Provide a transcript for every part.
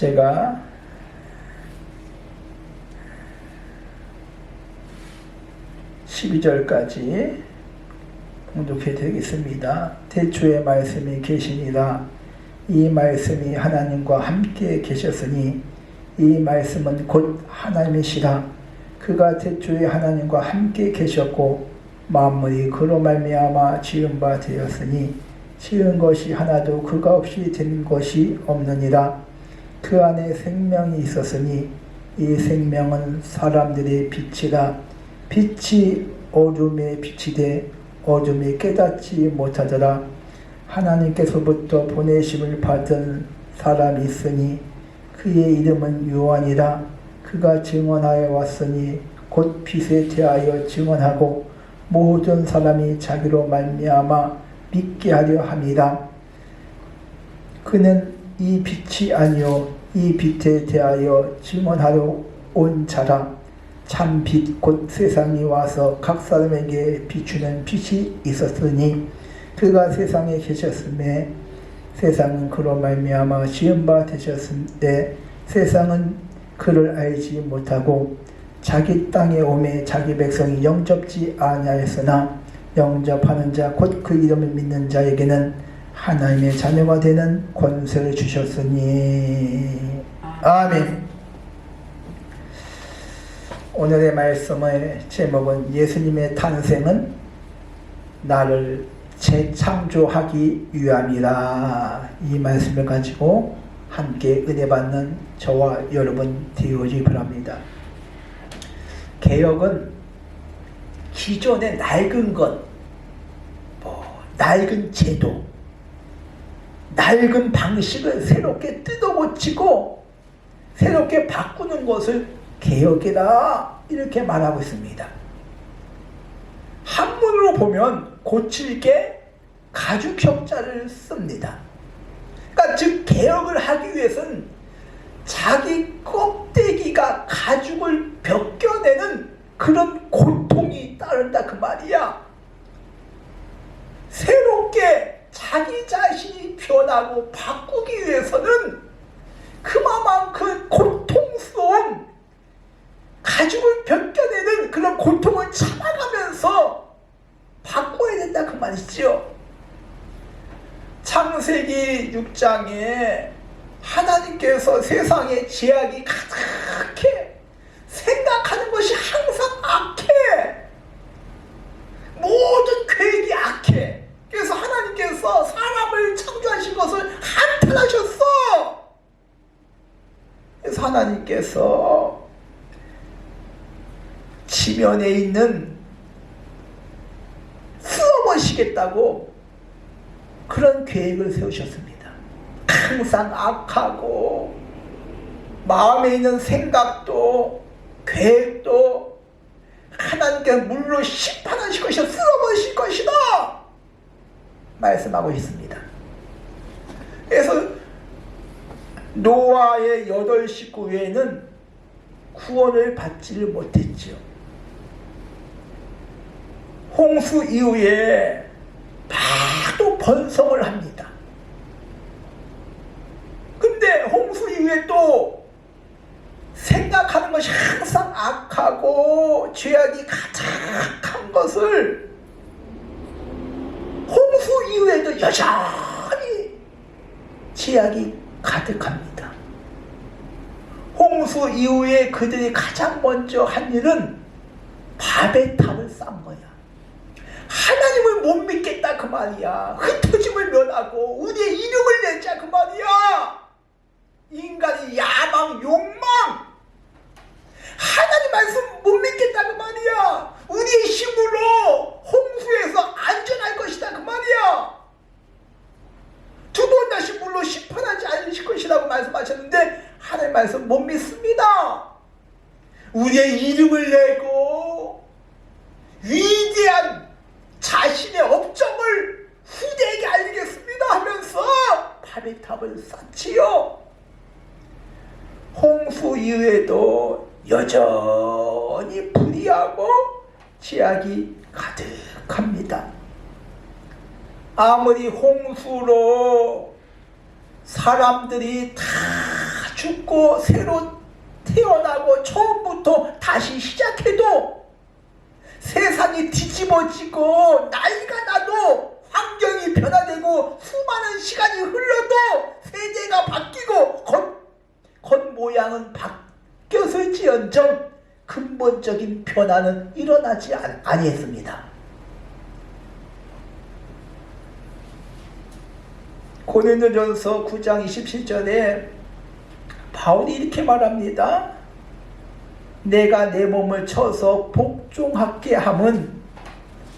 제가 (12절까지) 봉독해 드리겠습니다. 태초에 말씀이 계시니라. 이 말씀이 하나님과 함께 계셨으니 이 말씀은 곧 하나님이시라. 그가 태초에 하나님과 함께 계셨고 만물이 그로 말미암아 지은 바 되었으니 지은 것이 하나도 그가 없이 된 것이 없느니라. 그 안에 생명이 있었으니 이 생명은 사람들의 빛이라. 빛이 어둠의 빛이되 어둠이 깨닫지 못하더라. 하나님께서부터 보내심을 받은 사람이 있으니 그의 이름은 요한이라. 그가 증언하여 왔으니 곧 빛에 대하여 증언하고 모든 사람이 자기로 말미암아 믿게 하려 함이라. 그는 이 빛이 아니요 이 빛에 대하여 증언하러 온 자라. 참 빛 곧 세상이 와서 각 사람에게 비추는 빛이 있었으니 그가 세상에 계셨음에 세상은 그로 말미암아 지은 바 되셨은데 세상은 그를 알지 못하고 자기 땅에 오매 자기 백성이 영접지 아니하였으나 영접하는 자 곧 그 이름을 믿는 자에게는 하나님의 자녀가 되는 권세를 주셨으니 아멘. 오늘의 말씀의 제목은 예수님의 탄생은 나를 재창조하기 위함이라. 이 말씀을 가지고 함께 은혜 받는 저와 여러분 되어지기 바랍니다. 개혁은 기존의 낡은 것, 낡은 제도, 낡은 방식을 새롭게 뜯어고치고 새롭게 바꾸는 것을 개혁이다 이렇게 말하고 있습니다. 한문으로 보면 고칠 게 가죽형자를 씁니다. 그러니까 즉 개혁을 하기 위해서는 자기 껍데기가 가죽을 벗겨내는 그런 고통이 따른다 그 말이야. 새롭게 자기 자신이 변하고 바꾸기 위해서는 그만큼 고통스러운 가죽을 벗겨내는 그런 고통을 참아가면서 바꿔야 된다 그 말이죠. 창세기 6장에 하나님께서 세상에 죄악이 가득해, 생각하는 것이 항상 악해, 모든 계획이 악해. 그래서 하나님께서 사람을 창조하신 것을 한탄하셨어. 그래서 하나님께서 지면에 있는 쓸어버리시겠다고 그런 계획을 세우셨습니다. 항상 악하고 마음에 있는 생각도 계획도 하나님께서 물로 심판하실 것이다, 쓸어버리실 것이다 말씀하고 있습니다. 그래서 노아의 8 식구 외에는 구원을 받지를 못했죠. 홍수 이후에 파도 번성을 합니다. 근데 홍수 이후에 또 생각하는 것이 항상 악하고 죄악이 가득한 것을 홍수 이후에도 여전히 죄악이 가득합니다. 홍수 이후에 그들이 가장 먼저 한 일은 바벨 탑을 쌓은 거야. 하나님을 못 믿겠다 그 말이야. 흩어짐을 면하고 우리의 이름을 내자 그 말이야. 인간의 야망, 욕망, 하나님 말씀 못 믿겠다 그 말이야. 우리의 힘으로 홍수에서 안전할 것이다 그 말이야. 두 번 다시 물로 심판하지 않으실 것이라고 말씀하셨는데 하나님 말씀 못 믿습니다. 우리의 이름을 내고 위대한 자신의 업적을 후대에게 알리겠습니다 하면서 바벨탑을 쌓지요. 홍수 이후에도 여전히 불의하고 죄악이 가득합니다. 아무리 홍수로 사람들이 다 죽고 새로 태어나고 처음부터 다시 시작해도 세상이 뒤집어지고 나이가 나도 환경이 변화되고 수많은 시간이 흘러도 세대가 바뀌고 겉모양은 바뀌었을지언정 근본적인 변화는 일어나지 아니했습니다. 고린도전서 9장 27절에 바울이 이렇게 말합니다. 내가 내 몸을 쳐서 복종하게 함은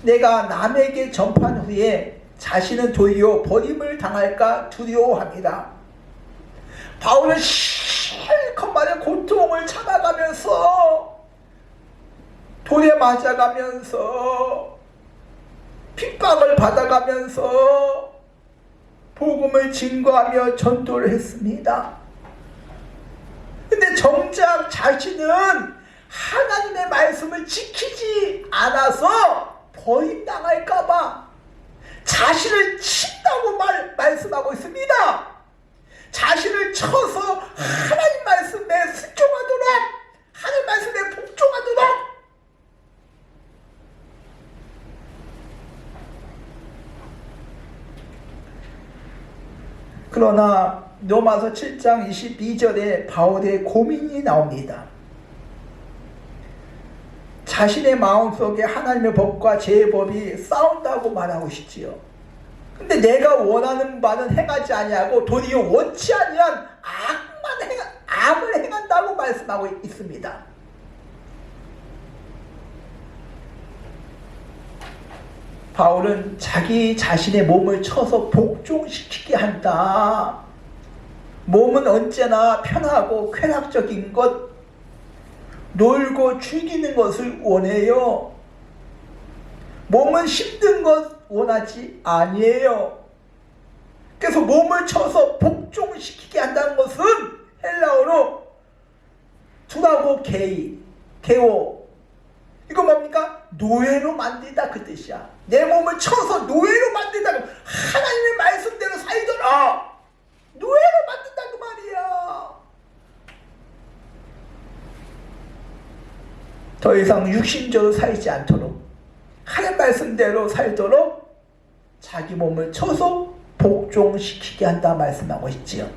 내가 남에게 전판 후에 자신은 도리어 버림을 당할까 두려워합니다. 바울은 실컷 말해 고통을 참아가면서 돌에 맞아가면서 핍박을 받아가면서 복음을 증거하며 전도를 했습니다. 근데 정작 자신은 하나님의 말씀을 지키지 않아서 버림당할까봐 자신을 친다고 말씀하고 있습니다. 자신을 쳐서 하나님 말씀에 순종하도록, 하나님 말씀에 복종하도록. 그러나 로마서 7장 22절에 바울의 고민이 나옵니다. 자신의 마음속에 하나님의 법과 제법이 싸운다고 말하고 있지요. 근데 내가 원하는 바는 행하지 아니하고 도리어 원치 아니한 악을 행한다고 말씀하고 있습니다. 바울은 자기 자신의 몸을 쳐서 복종시키게 한다. 몸은 언제나 편하고 쾌락적인 것, 놀고 즐기는 것을 원해요. 몸은 힘든 것 원하지 아니에요. 그래서 몸을 쳐서 복종시키게 한다는 것은 헬라어로 두라고 게오, 이거 뭡니까? 노예로 만들다 그 뜻이야. 내 몸을 쳐서 노예로 만들다, 하나님의 말씀대로 살도록 노예로 만든다 그 말이야. 더 이상 육신적으로 살지 않도록 하나님 말씀대로 살도록 자기 몸을 쳐서 복종시키게 한다 말씀하고 있지요.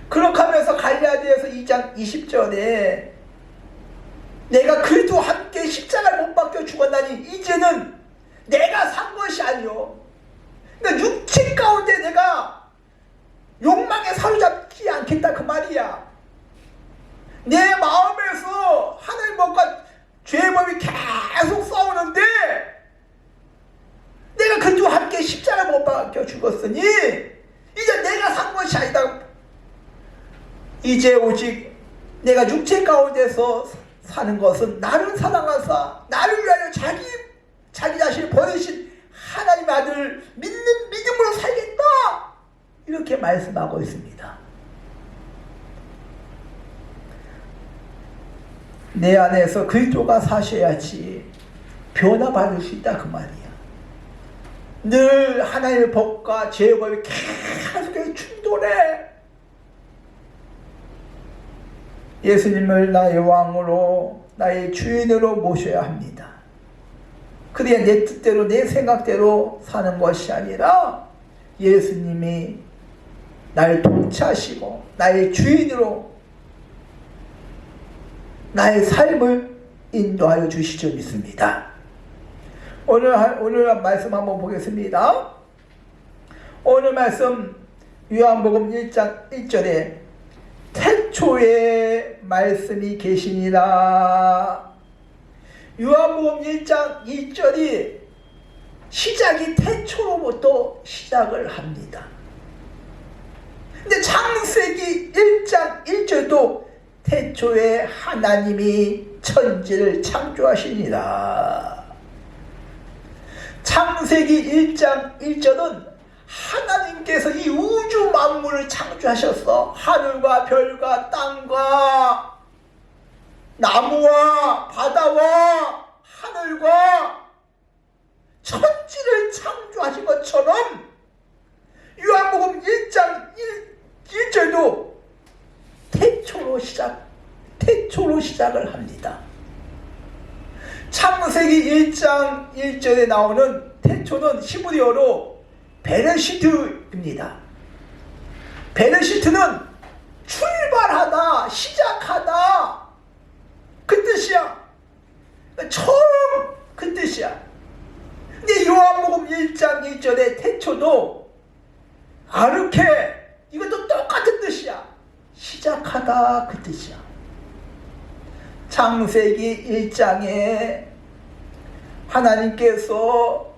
그렇게 하면서 갈라디아서 2장 20절에 내가 그리스도와 함께 십자가를 못 박혀 죽었나니 이제는 내가 산 것이 아니요, 그러니까 육체 가운데 내가 욕망에 사로잡지 않겠다 그 말이야. 내 마음에서 하나님 법과 죄의 법이 계속 싸우는데 내가 그리스도와 함께 십자가를 못 박혀 죽었으니 이제 내가 산 것이 아니다. 이제 오직 내가 육체 가운데서 사는 것은 나를 사랑하사 나를 위하여 자기 자신을 버리신 하나님의 아들을 믿는 믿음으로 살겠다, 이렇게 말씀하고 있습니다. 내 안에서 그리스도가 사셔야지 변화받을 수 있다 그 말이야. 늘 하나님의 법과 죄의 법이 계속해서 충돌해. 예수님을 나의 왕으로 나의 주인으로 모셔야 합니다. 그래야 내 뜻대로 내 생각대로 사는 것이 아니라 예수님이 나를 통치하시고 나의 주인으로 나의 삶을 인도하여 주실 줄 믿습니다. 오늘 말씀 한번 보겠습니다. 오늘 말씀 요한복음 1장 1절에 태초에 말씀이 계시니라. 요한복음 1장 2절이 시작이 태초로부터 시작을 합니다. 근데 창세기 1장 1절도 태초에 하나님이 천지를 창조하시니라. 창세기 1장 1절은 하나님께서 이 우주 만물을 창조하셨어. 하늘과 별과 땅과 나무와 바다와 하늘과 천지를 창조하신 것처럼 요한복음 1장 1절도 태초로 시작을 합니다. 창세기 1장 1절에 나오는 태초는 히브리어로 베레시트입니다. 베레시트는 출발하다, 시작하다 그 뜻이야. 처음 그 뜻이야. 근데 요한복음 1장 1절의 태초도 아르케, 이것도 똑같은 뜻이야. 시작하다 그 뜻이야. 창세기 1장에 하나님께서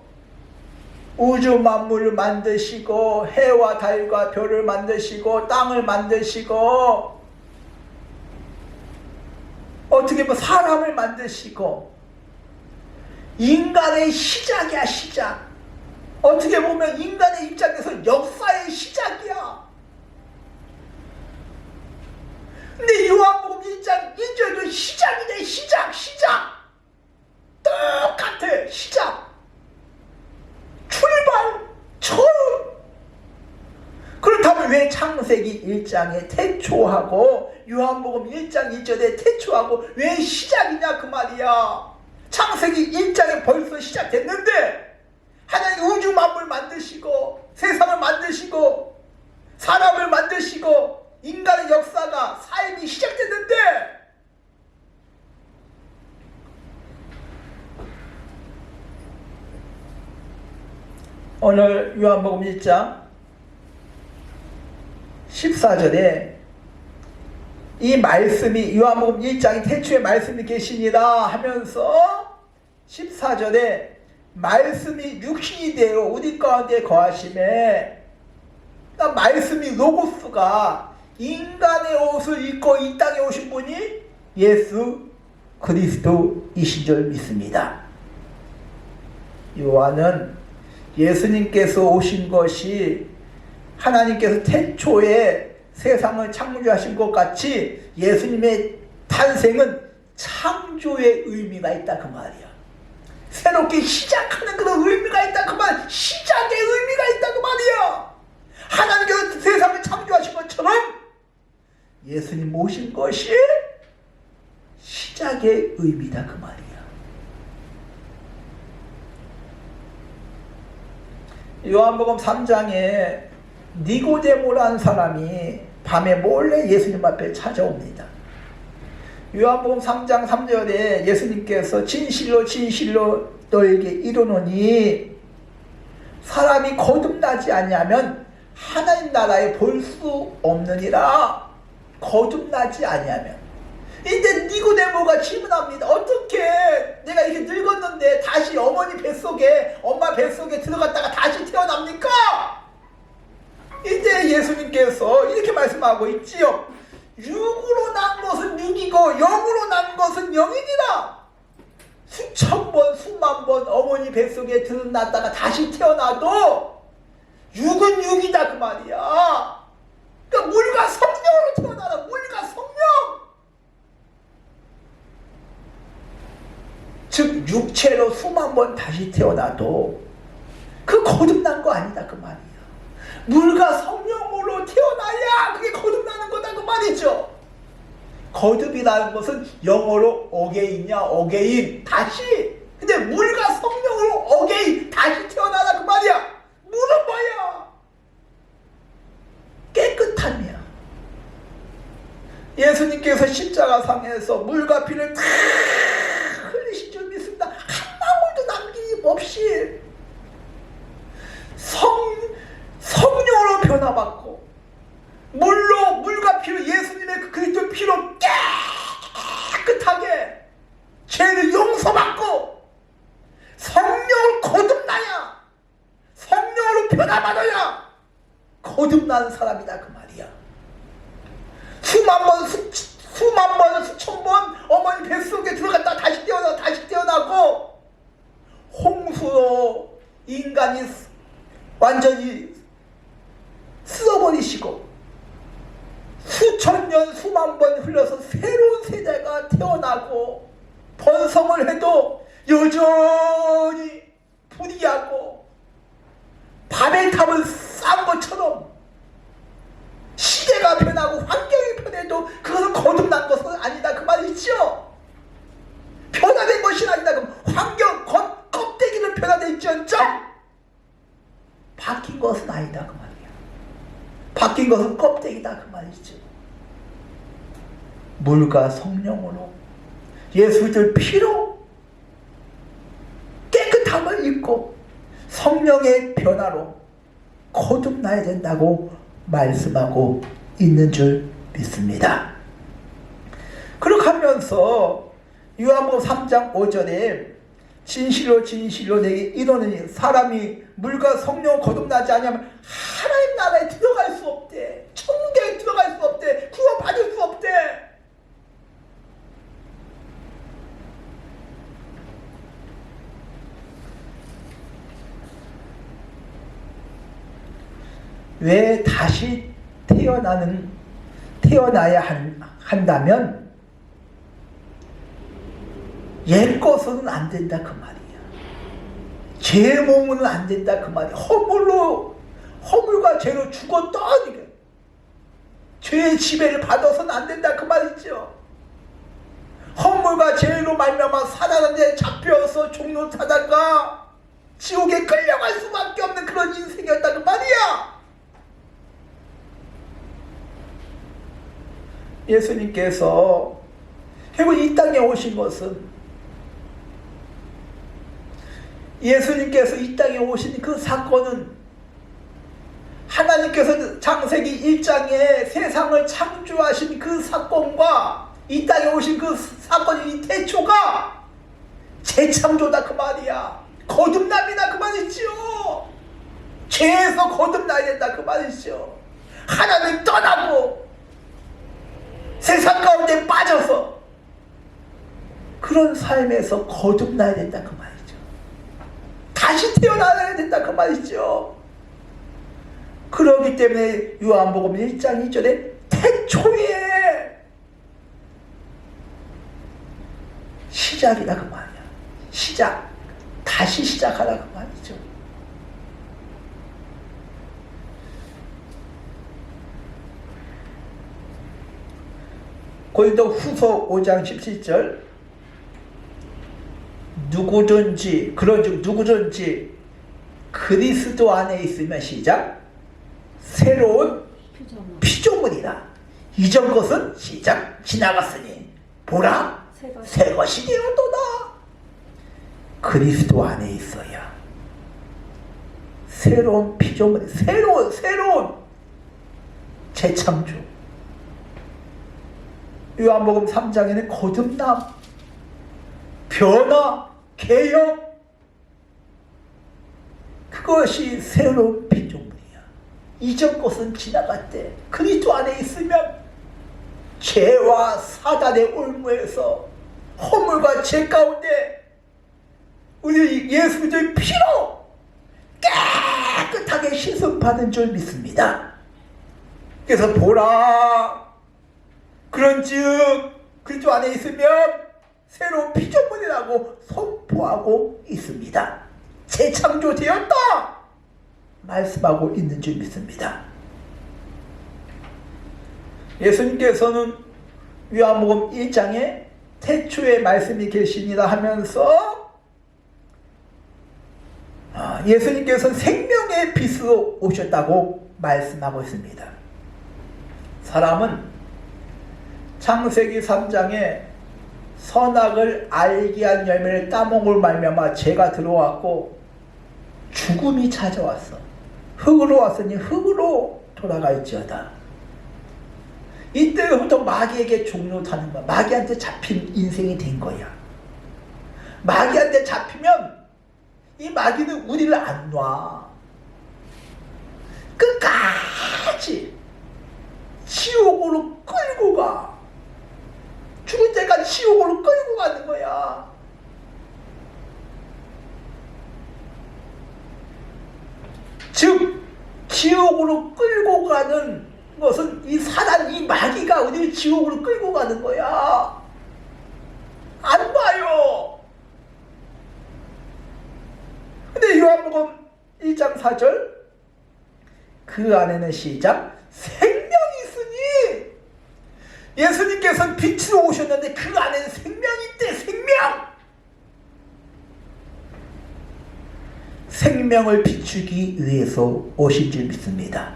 우주 만물을 만드시고 해와 달과 별을 만드시고 땅을 만드시고 어떻게 보면 사람을 만드시고 인간의 시작이야, 시작. 어떻게 보면 인간의 입장에서 역사의 시작이야. 근데 요한복음 1장 1절도 시작이네. 시작. 똑같아. 시작. 출발. 처음. 그렇다면 왜 창세기 1장에 태초하고 요한복음 1장 1절에 태초하고 왜 시작이냐 그 말이야. 창세기 1장에 벌써 시작됐는데 하나님 우주 만물 만드시고 세상을 만드시고 사람을 만드시고 인간의 역사가 삶이 시작됐는데 오늘 요한복음 1장 14절에 이 말씀이 요한복음 1장이 태초에 말씀이 계시니라 하면서 14절에 말씀이 육신이 되어 우리 가운데 거하심에 말씀이 로고스가 인간의 옷을 입고 이 땅에 오신 분이 예수 그리스도이신 줄 믿습니다. 요한은 예수님께서 오신 것이 하나님께서 태초에 세상을 창조하신 것 같이 예수님의 탄생은 창조의 의미가 있다 그 말이야. 새롭게 시작하는 그런 의미가 있다 그 말. 시작의 의미가 있다 그 말이야. 하나님께서 세상을 창조하신 것처럼 예수님 오신 것이 시작의 의미다 그 말이야. 요한복음 3장에 니고데모라는 사람이 밤에 몰래 예수님 앞에 찾아옵니다. 요한복음 3장 3절에 예수님께서 진실로 진실로 너에게 이르노니 사람이 거듭나지 아니하면 하나님 나라에 볼 수 없느니라. 거듭나지 아니하면. 이제 니고데모가 질문합니다. 어떻게 내가 이렇게 늙었는데 다시 어머니 뱃속에 엄마 뱃속에 들어갔다가 다시 태어납니까? 이제 예수님께서 이렇게 말씀하고 있지요. 육으로 난 것은 육이고 영으로 난 것은 영이니라. 수천 번 수만 번 어머니 뱃속에 들어났다가 다시 태어나도 육은 육이다 그 말이야. 그러니까 물과 성령으로 태어나라. 물과 성령. 즉 육체로 수만 번 다시 태어나도 그 거듭난 거 아니다 그 말이야. 물과 성령으로 태어나야 그게 거듭나는 거다 그 말이죠. 거듭이라는 것은 영어로 어게인이야. 어게인 다시. 근데 물과 성령으로 어게인 다시 태어나라 그 말이야. 물은 뭐야? 깨끗함이야. 예수님께서 십자가상에서 물과 피를 다 흘리신 줄 믿습니다. 한 방울도 남김없이 성령으로 변화받고 물과 피로 예수님의 그 그리스도의 피로 깨끗하게 죄를 용서받고 성령을 거듭나야 성령으로 변화받아야 거듭나는 사람이다 그 말이야. 수만 번 수천 번 어머니 뱃속에 들어갔다 다시 태어나고 홍수로 인간이 완전히 쓸어버리시고 수천 년 수만 번 흘러서 새로운 세대가 태어나고 번성을 해도 여전히 불의하고 바벨탑을 쌓은 것처럼 시대 시대가 변하고 환경이 변해도 그것은 거듭난 것은 아니다 그 말이죠. 변화된 것이 아니다. 그럼 환경 껍데기는 변화될지언정 바뀐 것은 아니다 그 말이야. 바뀐 것은 껍데기다 그 말이죠. 물과 성령으로 예수의 피로 깨끗함을 입고 성령의 변화로 거듭나야 된다고 말씀하고 있는 줄 믿습니다. 그렇게 하면서 요한복음 3장 5절에 진실로 진실로 내게 이르노니 사람이 물과 성령 거듭나지 않으면 하나님 나라에 들어갈 수 없대. 천국에 들어갈 수 없대. 구원받을 수 없대. 왜 다시 태어나야 한다면 옛 것은 안 된다 그 말이야. 죄 몸은 안 된다 그 말이야. 허물과 죄로 죽었다니까. 죄의 지배를 받아서는 안 된다 그 말이죠. 허물과 죄로 말미암아 사단한테 잡혀서 종로 타다가 지옥에 끌려갈 수밖에 없는 그런 인생이었다 그 말이야. 예수님께서 결국 이 땅에 오신 것은 예수님께서 이 땅에 오신 그 사건은 하나님께서 창세기 1장에 세상을 창조하신 그 사건과 이 땅에 오신 그 사건이 이 태초가 재창조다 그 말이야. 거듭남이다 그 말이죠. 죄에서 거듭나야 된다 그 말이죠. 하나님 떠나고 세상 가운데 빠져서 그런 삶에서 거듭나야 된다 그 말이죠. 다시 태어나야 된다 그 말이죠. 그러기 때문에 요한복음 1장 2절에 태초에 시작이다 그 말이야. 시작. 다시 시작하라 그 말이죠. 고린도 후서 5장 17절 누구든지 그리스도 안에 있으면 시작 새로운 피조물이라. 이전 것은 시작 지나갔으니 보라 새 것이 되었도다. 그리스도 안에 있어야 새로운 피조물이 새로운 재창조. 요한복음 3장에는 거듭남, 변화, 개혁, 그것이 새로운 피조물이야. 이전 것은 지나갔대. 그리스도 안에 있으면 죄와 사단의 올무에서 허물과 죄 가운데 우리 예수 그리스도의 피로 깨끗하게 씻음받은 줄 믿습니다. 그래서 보라 그런즉 그리스도 안에 있으면 새로운 피조물이라고 선포하고 있습니다. 재창조되었다 말씀하고 있는 줄 믿습니다. 예수님께서는 요한복음 1장에 태초에 말씀이 계시니라 하면서 예수님께서는 생명의 빛으로 오셨다고 말씀하고 있습니다. 사람은 창세기 3장에 선악을 알게 한 열매를 따먹을 말미암아 죄가 들어왔고 죽음이 찾아왔어. 흙으로 왔으니 흙으로 돌아갈지어다. 이때부터 마귀에게 종노타는 거야. 마귀한테 잡힌 인생이 된 거야. 마귀한테 잡히면 이 마귀는 우리를 안 놔. 끝까지 지옥으로 끌고 가. 죽을 때까지 지옥으로 끌고 가는 거야. 즉 지옥으로 끌고 가는 것은 이 사단, 이 마귀가 우리를 지옥으로 끌고 가는 거야. 안 봐요. 근데 요한복음 1장 4절 그 안에는 시작 생명이 있으니 예수님께서는 빛으로 오셨는데 그 안에는 생명이 있대. 생명을 비추기 위해서 오신 줄 믿습니다.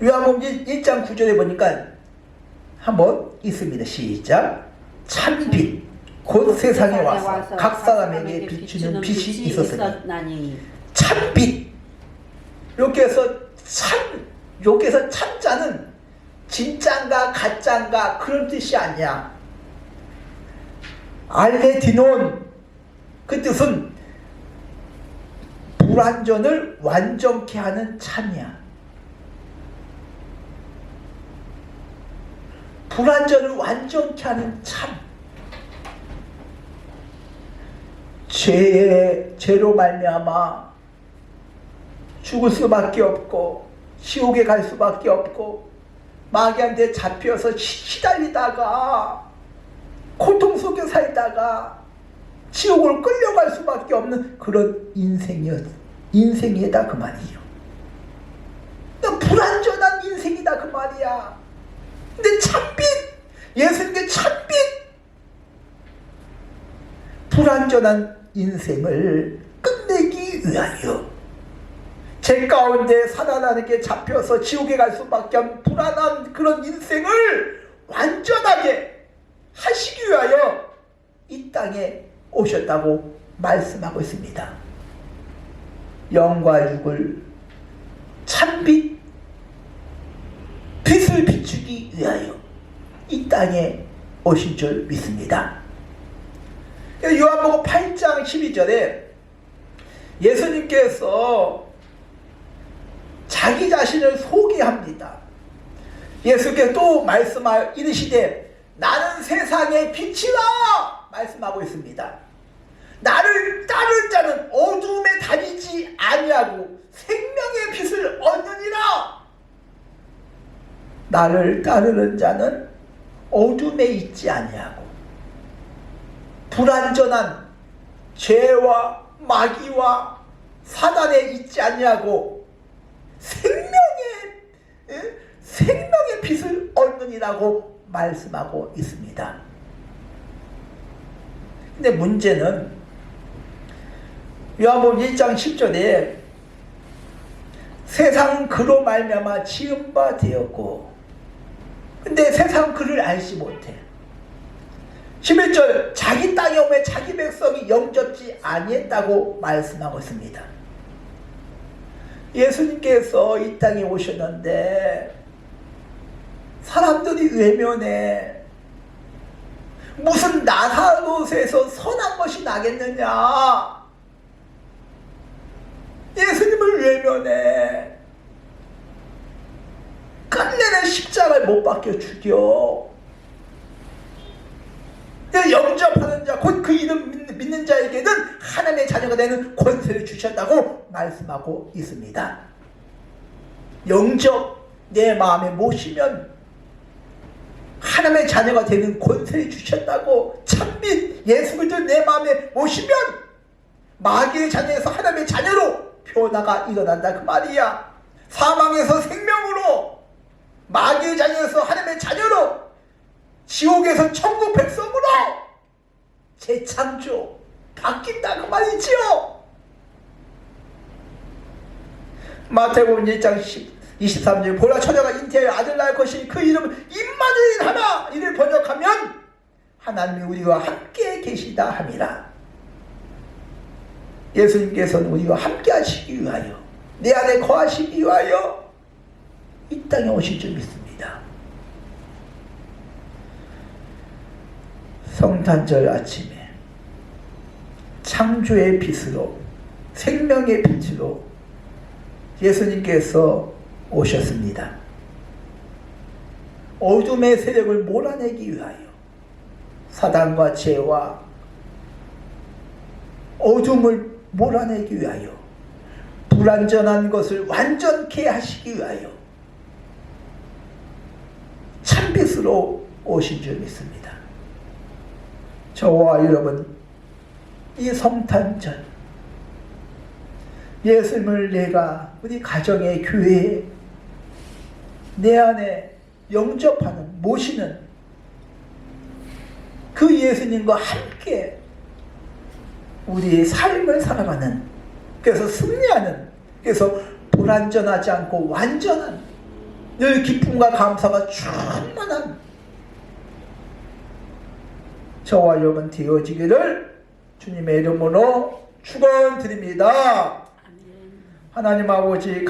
요한복음 1장 9절에 보니까 한번 있습니다. 시작. 참빛 곧 세상에 와서 각 사람에게 비추는 빛이 있었으니. 참빛. 여기에서 참자는 진짠가 가짠가 그런 뜻이 아니야. 알레디논, 그 뜻은 불완전을 완전케 하는 참이야. 불완전을 완전케 하는 참. 죄로 말미암아 죽을 수밖에 없고 지옥에 갈 수밖에 없고 마귀한테 잡혀서 시달리다가 고통 속에 살다가 지옥을 끌려갈 수밖에 없는 그런 인생이다 그 말이에요. 불완전한 인생이다 그 말이야. 근데 참빛, 예수님께 참빛, 불완전한 인생을 끝내기 위하여 죄 가운데 사단에게 잡혀서 지옥에 갈 수밖에 없는 불안한 그런 인생을 완전하게 하시기 위하여 이 땅에 오셨다고 말씀하고 있습니다. 영과 육을 참빛, 빛을 비추기 위하여 이 땅에 오신 줄 믿습니다. 요한복음 8장 12절에 예수님께서 자기 자신을 소개합니다. 예수께서 또 이르시되 나는 세상의 빛이라 말씀하고 있습니다. 나를 따르는 자는 어두움에 다니지 아니하고 생명의 빛을 얻느니라. 나를 따르는 자는 어둠에 있지 아니하고 불완전한 죄와 마귀와 사단에 있지 아니하고 생명의 빛을 얻느니라고 말씀하고 있습니다. 근데 문제는 요한복음 1장 10절에 세상은 그로 말미암아 지은 바 되었고 근데 세상은 그를 알지 못해. 11절 자기 땅에 오매 자기 백성이 영접지 아니했다고 말씀하고 있습니다. 예수님께서 이 땅에 오셨는데 사람들이 외면해. 무슨 나사롯에서 선한 것이 나겠느냐. 예수님을 외면해. 끝내는 십자가를 못 박혀 죽여. 영접하는 자, 곧 그 이름 믿는 자에게는 하나님의 자녀가 되는 권세를 주셨다고 말씀하고 있습니다. 영접, 내 마음에 모시면 하나님의 자녀가 되는 권세를 주셨다고. 참빛 예수 그리스도를 내 마음에 모시면 마귀의 자녀에서 하나님의 자녀로 변화가 일어난다 그 말이야. 사망에서 생명으로, 마귀의 자녀에서 하나님의 자녀로, 지옥에서 천국 백성으로 재창조 바뀐다 그 말이지요. 마태복음 1장 23절 보라 처녀가 잉태하여 아들 낳을 것이니 그 이름은 임마누엘 하나. 이를 번역하면 하나님이 우리와 함께 계시다 함이라. 예수님께서는 우리와 함께 하시기 위하여, 내 안에 거하시기 위하여 이 땅에 오실 줄 믿습니다. 성탄절 아침에 창조의 빛으로, 생명의 빛으로 예수님께서 오셨습니다. 어둠의 세력을 몰아내기 위하여, 사단과 죄와 어둠을 몰아내기 위하여, 불완전한 것을 완전케 하시기 위하여 참빛으로 오신 줄 믿습니다. 저와 여러분, 이 성탄절 예수님을 내가 우리 가정의 교회에 내 안에 영접하는, 모시는 그 예수님과 함께 우리의 삶을 살아가는, 그래서 승리하는, 그래서 불완전하지 않고 완전한, 늘 기쁨과 감사가 충만한 저와 여러분 되어지기를 주님의 이름으로 축원드립니다. 하나님 아버지